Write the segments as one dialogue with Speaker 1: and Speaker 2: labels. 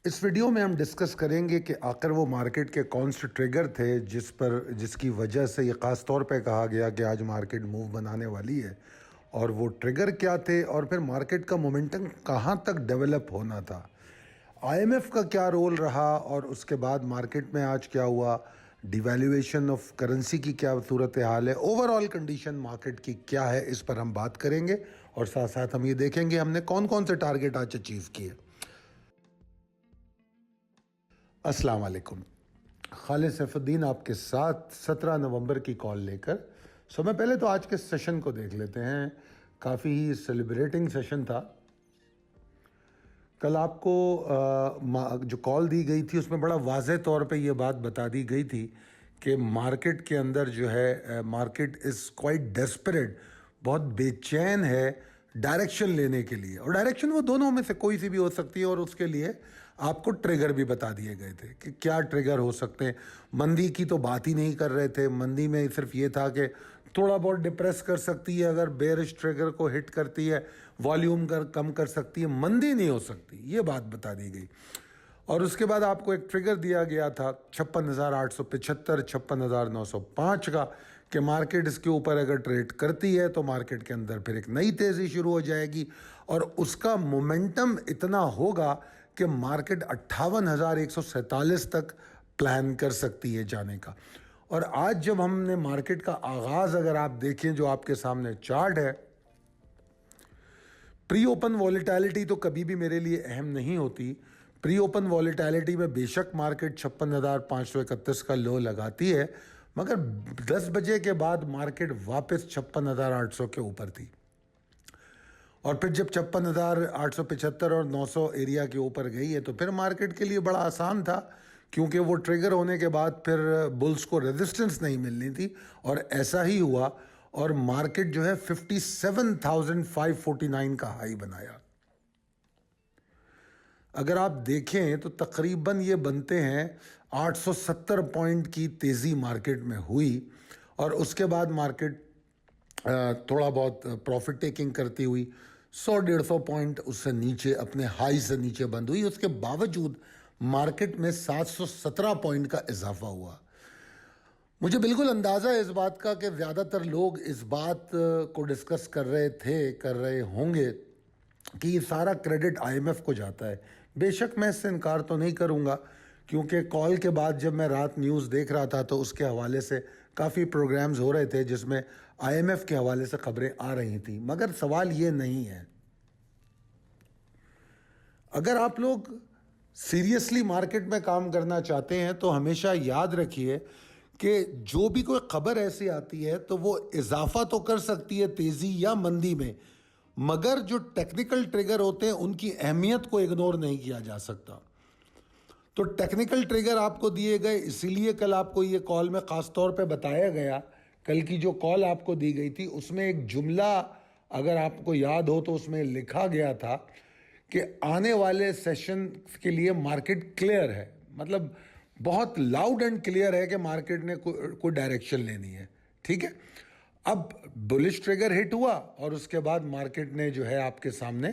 Speaker 1: इस वीडियो में हम डिस्कस करेंगे कि आखिर वो मार्केट के कौन से ट्रिगर थे जिसकी वजह से ये ख़ास तौर पे कहा गया कि आज मार्केट मूव बनाने वाली है, और वो ट्रिगर क्या थे और फिर मार्केट का मोमेंटम कहाँ तक डेवलप होना था। आईएमएफ का क्या रोल रहा और उसके बाद मार्केट में आज क्या हुआ, डिवैल्यूएशन ऑफ करेंसी की क्या सूरत हाल है, ओवरऑल कंडीशन मार्केट की क्या है, इस पर हम बात करेंगे। और साथ साथ हम ये देखेंगे हमने कौन कौन से टारगेट आज अचीव किए। अस्सलाम वालेकुम, खालिद सैफुद्दीन आपके साथ 17 नवंबर की कॉल लेकर। मैं पहले तो आज के सेशन को देख लेते हैं। काफ़ी ही सेलिब्रेटिंग सेशन था। कल आपको जो कॉल दी गई थी उसमें बड़ा वाज़ेह तौर पे ये बात बता दी गई थी कि मार्केट के अंदर जो है मार्केट इज़ क्वाइट डेस्परेट, बहुत बेचैन है डायरेक्शन लेने के लिए। और डायरेक्शन वो दोनों में से कोई सी भी हो सकती है, और उसके लिए आपको ट्रिगर भी बता दिए गए थे कि क्या ट्रिगर हो सकते हैं। मंदी की तो बात ही नहीं कर रहे थे, मंदी में सिर्फ ये था कि थोड़ा बहुत डिप्रेस कर सकती है अगर बेयरिश ट्रिगर को हिट करती है, वॉल्यूम कम कर सकती है, मंदी नहीं हो सकती, ये बात बता दी गई। और उसके बाद आपको एक ट्रिगर दिया गया था 56,875 56,905 का, कि मार्केट इसके ऊपर अगर ट्रेड करती है तो मार्केट के अंदर फिर एक नई तेज़ी शुरू हो जाएगी, और उसका मोमेंटम इतना होगा कि मार्केट 58,147 तक प्लान कर सकती है जाने का। और आज जब हमने मार्केट का आगाज़ अगर आप देखें, जो आपके सामने चार्ट है, प्री ओपन वॉलेटिलिटी तो कभी भी मेरे लिए अहम नहीं होती। प्री ओपन वॉलेटिलिटी में बेशक मार्केट 56,531 का लो लगाती है, मगर 10 बजे के बाद मार्केट वापस 56,800 के ऊपर थी। और फिर जब 56,875 और 900 एरिया के ऊपर गई है तो फिर मार्केट के लिए बड़ा आसान था, क्योंकि वो ट्रिगर होने के बाद फिर बुल्स को रेजिस्टेंस नहीं मिलनी थी, और ऐसा ही हुआ। और मार्केट जो है 57,549 का हाई बनाया। अगर आप देखें तो तकरीबन ये बनते हैं 870 पॉइंट की तेज़ी मार्केट में हुई, और उसके बाद मार्केट थोड़ा बहुत प्रॉफिट टेकिंग करती हुई 100-150 पॉइंट उससे नीचे, अपने हाई से नीचे बंद हुई। उसके बावजूद मार्केट में 717 पॉइंट का इजाफा हुआ। मुझे बिल्कुल अंदाज़ा है इस बात का कि ज़्यादातर लोग इस बात को डिस्कस कर रहे होंगे कि ये सारा क्रेडिट आईएमएफ को जाता है। बेशक मैं इससे इनकार तो नहीं करूँगा, क्योंकि कॉल के बाद जब मैं रात न्यूज़ देख रहा था तो उसके हवाले से काफ़ी प्रोग्राम्स हो रहे थे जिसमें आईएमएफ के हवाले से खबरें आ रही थी। मगर सवाल ये नहीं है, अगर आप लोग सीरियसली मार्केट में काम करना चाहते हैं तो हमेशा याद रखिए कि जो भी कोई खबर ऐसी आती है तो वो इजाफा तो कर सकती है तेज़ी या मंदी में, मगर जो टेक्निकल ट्रिगर होते हैं उनकी अहमियत को इग्नोर नहीं किया जा सकता। तो टेक्निकल ट्रिगर आपको दिए गए, इसीलिए कल आपको ये कॉल में ख़ास तौर पे बताया गया। कल की जो कॉल आपको दी गई थी उसमें एक जुमला अगर आपको याद हो तो उसमें लिखा गया था कि आने वाले सेशन के लिए मार्केट क्लियर है, मतलब बहुत लाउड एंड क्लियर है कि मार्केट ने कोई डायरेक्शन लेनी है। ठीक है, अब बुलिश ट्रिगर हिट हुआ और उसके बाद मार्केट ने जो है आपके सामने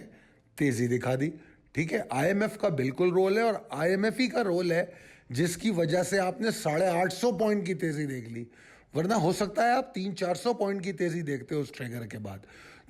Speaker 1: तेज़ी दिखा दी। ठीक है, आईएमएफ का बिल्कुल रोल है, और आईएमएफ ही का रोल है जिसकी वजह से आपने 850 पॉइंट की तेज़ी देख ली, वरना हो सकता है आप 300-400 पॉइंट की तेज़ी देखते हो उस ट्रिगर के बाद।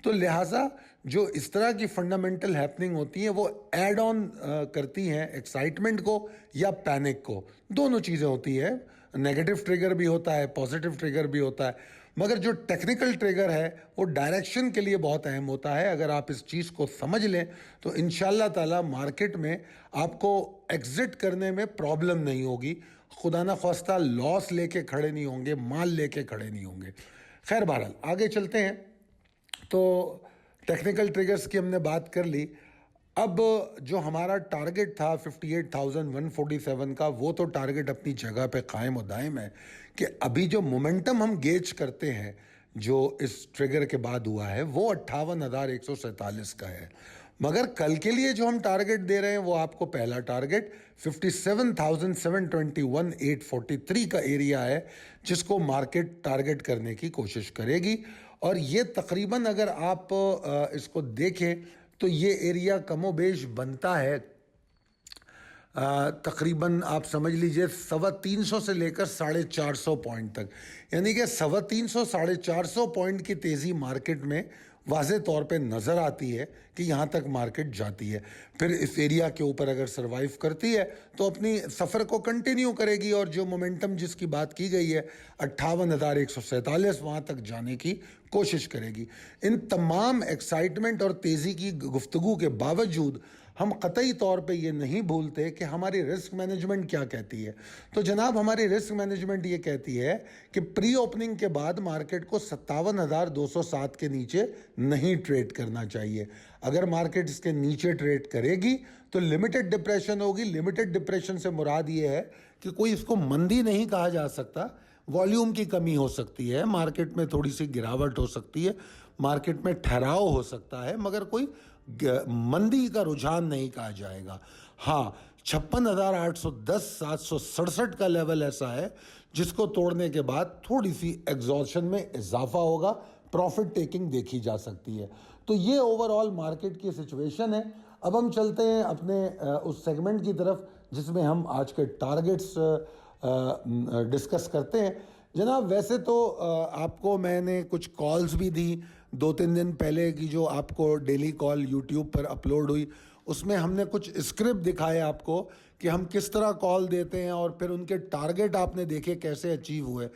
Speaker 1: तो लिहाजा जो इस तरह की फंडामेंटल हैपनिंग होती हैं वो ऐड ऑन करती हैं एक्साइटमेंट को या पैनिक को, दोनों चीज़ें होती है। नेगेटिव ट्रिगर भी होता है, पॉजिटिव ट्रिगर भी होता है, मगर जो टेक्निकल ट्रिगर है वो डायरेक्शन के लिए बहुत अहम होता है। अगर आप इस चीज़ को समझ लें तो इंशाल्लाह ताला मार्केट में आपको एग्जिट करने में प्रॉब्लम नहीं होगी, खुदा ना ख्वास्ता लॉस लेके खड़े नहीं होंगे, माल लेके खड़े नहीं होंगे। खैर बहरहाल आगे चलते हैं। तो टेक्निकल ट्रिगर्स की हमने बात कर ली। अब जो हमारा टारगेट था 58,147 का, वो तो टारगेट अपनी जगह पे कायम और दायम है कि अभी जो मोमेंटम हम गेज करते हैं जो इस ट्रिगर के बाद हुआ है वो 58,147 का है। मगर कल के लिए जो हम टारगेट दे रहे हैं वो आपको पहला टारगेट 57,721,843 का एरिया है, जिसको मार्केट टारगेट करने की कोशिश करेगी। और ये तकरीबन अगर आप इसको देखें तो ये एरिया कमोबेश बनता है تقریباً آپ سمجھ لیجئے 350 سے لے کر 450 پوائنٹ تک، یعنی کہ 350 450 پوائنٹ کی تیزی مارکیٹ میں واضح طور پہ نظر آتی ہے کہ یہاں تک مارکیٹ جاتی ہے. پھر اس ایریا کے اوپر اگر سروائیو کرتی ہے تو اپنی سفر کو کنٹینیو کرے گی، اور جو مومنٹم جس کی بات کی گئی ہے 58,147 وہاں تک جانے کی کوشش کرے گی. ان تمام ایکسائٹمنٹ اور تیزی کی گفتگو کے باوجود ہم قطعی طور پہ یہ نہیں بھولتے کہ ہماری رسک مینجمنٹ کیا کہتی ہے. تو جناب ہماری رسک مینجمنٹ یہ کہتی ہے کہ پری اوپننگ کے بعد مارکیٹ کو 57,207 کے نیچے نہیں ٹریڈ کرنا چاہیے. اگر مارکیٹ اس کے نیچے ٹریڈ کرے گی تو لمیٹڈ ڈپریشن ہوگی. لمیٹڈ ڈپریشن سے مراد یہ ہے کہ کوئی اس کو مندی نہیں کہا جا سکتا، والیوم کی کمی ہو سکتی ہے، مارکیٹ میں تھوڑی سی گراوٹ ہو سکتی ہے، مارکیٹ میں ٹھہراؤ ہو سکتا ہے، مگر کوئی مندی کا رجحان نہیں کہا جائے گا. ہاں 56,810 767 کا لیول ایسا ہے جس کو توڑنے کے بعد تھوڑی سی ایگزورشن میں اضافہ ہوگا، پروفٹ ٹیکنگ دیکھی جا سکتی ہے. تو یہ اوور آل مارکیٹ کی سچویشن ہے. اب ہم چلتے ہیں اپنے اس سیگمنٹ کی طرف جس میں ہم آج کے ٹارگٹس ڈسکس کرتے ہیں. جناب ویسے تو آپ کو میں نے کچھ کالز بھی دی 2-3 دن پہلے کی، جو آپ کو ڈیلی کال یوٹیوب پر اپلوڈ ہوئی، اس میں ہم نے کچھ اسکرپٹ دکھائے آپ کو کہ ہم کس طرح کال دیتے ہیں، اور پھر ان کے ٹارگٹ آپ نے دیکھے کیسے اچیو ہوئے.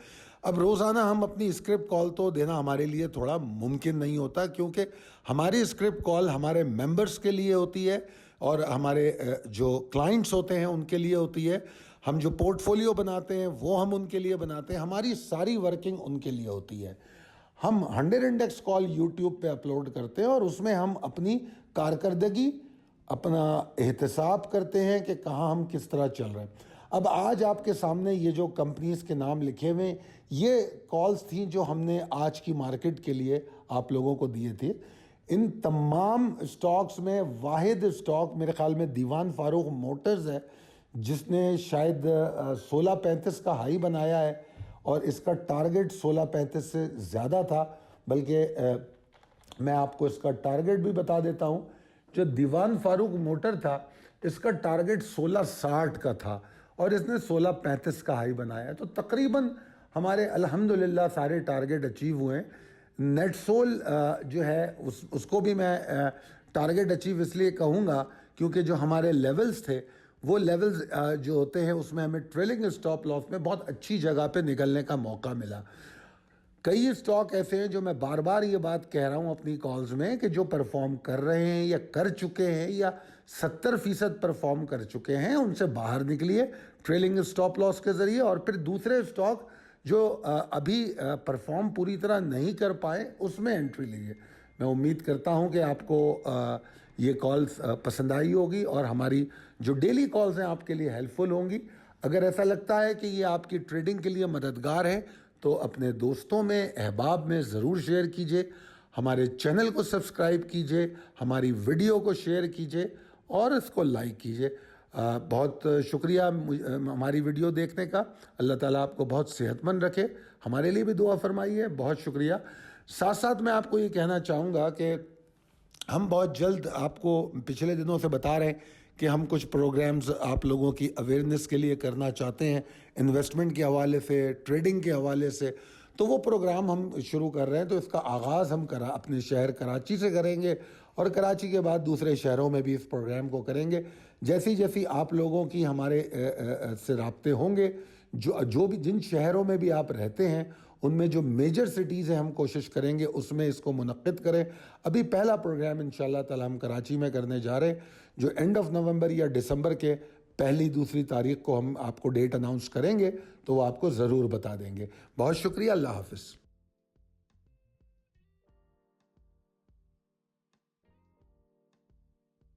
Speaker 1: اب روزانہ ہم اپنی اسکرپٹ کال تو دینا ہمارے لیے تھوڑا ممکن نہیں ہوتا، کیونکہ ہماری اسکرپٹ کال ہمارے ممبرس کے لیے ہوتی ہے اور ہمارے جو کلائنٹس ہوتے ہیں ان کے لیے ہوتی ہے. ہم جو پورٹ فولیو بناتے ہیں وہ ہم ان کے لیے بناتے ہیں، ہماری ساری ورکنگ ان کے لیے ہوتی ہے. ہم 100 انڈیکس کال یوٹیوب پہ اپلوڈ کرتے ہیں اور اس میں ہم اپنی کارکردگی، اپنا احتساب کرتے ہیں کہ کہاں ہم کس طرح چل رہے ہیں. اب آج آپ کے سامنے یہ جو کمپنیز کے نام لکھے ہوئے، یہ کالز تھیں جو ہم نے آج کی مارکیٹ کے لیے آپ لوگوں کو دیے تھے. ان تمام اسٹاکس میں واحد اسٹاک میرے خیال میں دیوان فاروق موٹرز ہے، جس نے شاید 16.35 کا ہائی بنایا ہے، اور اس کا ٹارگٹ 16.35 سے زیادہ تھا. بلکہ میں آپ کو اس کا ٹارگٹ بھی بتا دیتا ہوں. جو دیوان فاروق موٹر تھا اس کا ٹارگٹ 16.60 کا تھا اور اس نے 16.35 کا ہائی بنایا. تو تقریباً ہمارے الحمدللہ سارے ٹارگٹ اچیو ہوئے ہیں. نیٹ سول جو ہے اس کو بھی میں ٹارگٹ اچیو اس لیے کہوں گا کیونکہ جو ہمارے لیولز تھے وہ لیولز جو ہوتے ہیں اس میں ہمیں ٹریلنگ اسٹاپ لاس میں بہت اچھی جگہ پہ نکلنے کا موقع ملا. کئی اسٹاک ایسے ہیں جو میں بار بار یہ بات کہہ رہا ہوں اپنی کالز میں کہ جو پرفارم کر رہے ہیں یا کر چکے ہیں یا 70% پرفارم کر چکے ہیں، ان سے باہر نکلیے ٹریلنگ اسٹاپ لاس کے ذریعے. اور پھر دوسرے اسٹاک جو ابھی پرفارم پوری طرح نہیں کر پائے اس میں انٹری لیجیے. میں امید کرتا ہوں کہ آپ کو یہ کالز پسند آئی ہوگی اور ہماری جو ڈیلی کالز ہیں آپ کے لیے ہیلپ فل ہوں گی. اگر ایسا لگتا ہے کہ یہ آپ کی ٹریڈنگ کے لیے مددگار ہے تو اپنے دوستوں میں، احباب میں ضرور شیئر کیجئے. ہمارے چینل کو سبسکرائب کیجئے، ہماری ویڈیو کو شیئر کیجئے اور اس کو لائک کیجئے. بہت شکریہ ہماری ویڈیو دیکھنے کا. اللہ تعالیٰ آپ کو بہت صحت مند رکھے. ہمارے لیے بھی دعا فرمائیے. بہت شکریہ. ساتھ ساتھ میں آپ کو یہ کہنا چاہوں گا کہ ہم بہت جلد آپ کو پچھلے دنوں سے بتا رہے ہیں کہ ہم کچھ پروگرامز آپ لوگوں کی اویئرنیس کے لیے کرنا چاہتے ہیں، انویسٹمنٹ کے حوالے سے، ٹریڈنگ کے حوالے سے. تو وہ پروگرام ہم شروع کر رہے ہیں. تو اس کا آغاز ہم اپنے شہر کراچی سے کریں گے اور کراچی کے بعد دوسرے شہروں میں بھی اس پروگرام کو کریں گے. جیسی آپ لوگوں کی ہمارے سے رابطے ہوں گے، جو بھی جن شہروں میں بھی آپ رہتے ہیں ان میں جو میجر سٹیز ہیں ہم کوشش کریں گے اس میں اس کو منعقد کریں. ابھی پہلا پروگرام انشاءاللہ تعالی ہم کراچی میں کرنے جا رہے ہیں، جو اینڈ آف نومبر یا دسمبر کے پہلی دوسری تاریخ کو ہم آپ کو ڈیٹ اناؤنس کریں گے تو وہ آپ کو ضرور بتا دیں گے. بہت شکریہ. اللہ حافظ.